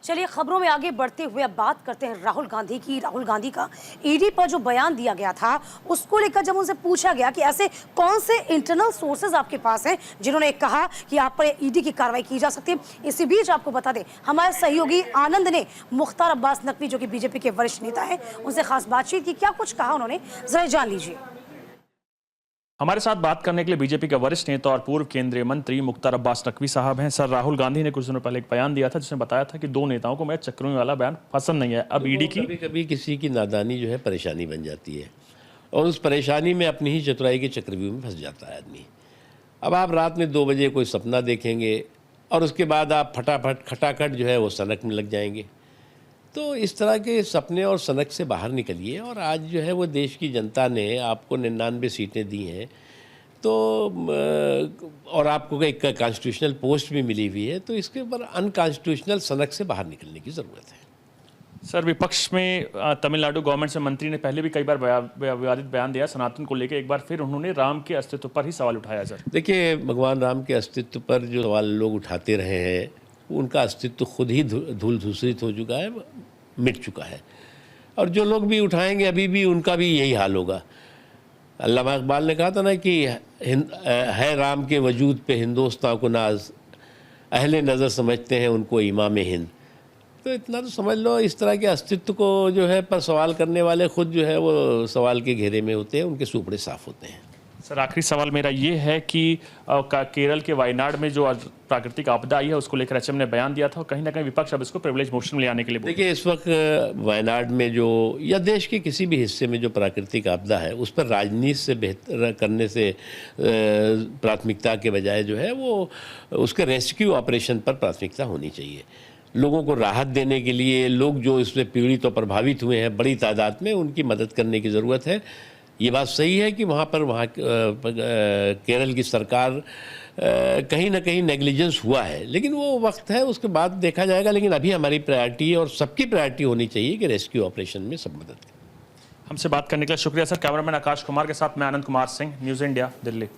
चलिए खबरों में आगे बढ़ते हुए अब बात करते हैं राहुल गांधी की। राहुल गांधी का ईडी पर जो बयान दिया गया था उसको लेकर जब उनसे पूछा गया कि ऐसे कौन से इंटरनल सोर्सेज आपके पास हैं जिन्होंने कहा कि आप पर ईडी की कार्रवाई की जा सकती है। इसी बीच आपको बता दें हमारे सहयोगी आनंद ने मुख्तार अब्बास नकवी जो कि बीजेपी के वरिष्ठ नेता हैं उनसे खास बातचीत की। क्या कुछ कहा उन्होंने जरा जान लीजिए। हमारे साथ बात करने के लिए बीजेपी के वरिष्ठ नेता और पूर्व केंद्रीय मंत्री मुख्तार अब्बास नकवी साहब हैं। सर, राहुल गांधी ने कुछ दिनों पहले एक बयान दिया था जिसमें बताया था कि दो नेताओं को मेरे चक्रों वाला बयान पसंद नहीं है। अब ईडी की कभी कभी किसी की नादानी जो है परेशानी बन जाती है और उस परेशानी में अपनी ही चतुराई के चक्रव्यूह में फंस जाता है आदमी। अब आप रात में 2 बजे कोई सपना देखेंगे और उसके बाद आप फटाफट खटाखट जो है वो सनक में लग जाएंगे। तो इस तरह के सपने और सनक से बाहर निकलिए। और आज जो है वो देश की जनता ने आपको 99 सीटें दी हैं तो और आपको एक कॉन्स्टिट्यूशनल पोस्ट भी मिली हुई है, तो इसके ऊपर अनकॉन्स्टिट्यूशनल सनक से बाहर निकलने की ज़रूरत है। सर, विपक्ष में तमिलनाडु गवर्नमेंट से मंत्री ने पहले भी कई बार विवादित बयान दिया सनातन को लेकर। एक बार फिर उन्होंने राम के अस्तित्व पर ही सवाल उठाया। सर देखिए, भगवान राम के अस्तित्व पर जो सवाल लोग उठाते रहे हैं उनका अस्तित्व खुद ही धूल धूसरित हो चुका है, मिट चुका है। और जो लोग भी उठाएंगे अभी भी उनका भी यही हाल होगा। अल्लामा इकबाल ने कहा था ना कि है राम के वजूद पे हिंदुस्तान को नाज, अहले नज़र समझते हैं उनको इमाम हिंद। तो इतना तो समझ लो, इस तरह के अस्तित्व को जो है पर सवाल करने वाले खुद जो है वो सवाल के घेरे में होते हैं, उनके सूपड़े साफ होते हैं। सर, आखिरी सवाल मेरा ये है कि केरल के वायनाड में जो प्राकृतिक आपदा आई है उसको लेकर एचएम ने बयान दिया था और कहीं ना कहीं विपक्ष अब इसको प्रिविलेज मोशन में ले आने के लिए। देखिए, इस वक्त वायनाड में जो या देश के किसी भी हिस्से में जो प्राकृतिक आपदा है उस पर राजनीति से बेहतर करने से प्राथमिकता के बजाय जो है वो उसके रेस्क्यू ऑपरेशन पर प्राथमिकता होनी चाहिए। लोगों को राहत देने के लिए, लोग जो इससे पीड़ित और प्रभावित हुए हैं बड़ी तादाद में, उनकी मदद करने की ज़रूरत है। ये बात सही है कि वहाँ केरल की सरकार कहीं ना कहीं नेग्लिजेंस हुआ है, लेकिन वो वक्त है, उसके बाद देखा जाएगा। लेकिन अभी हमारी प्रायोरिटी और सबकी प्रायोरिटी होनी चाहिए कि रेस्क्यू ऑपरेशन में सब मदद करें। हमसे बात करने के लिए शुक्रिया सर। कैमरामैन आकाश कुमार के साथ मैं आनंद कुमार सिंह, न्यूज़ इंडिया, दिल्ली।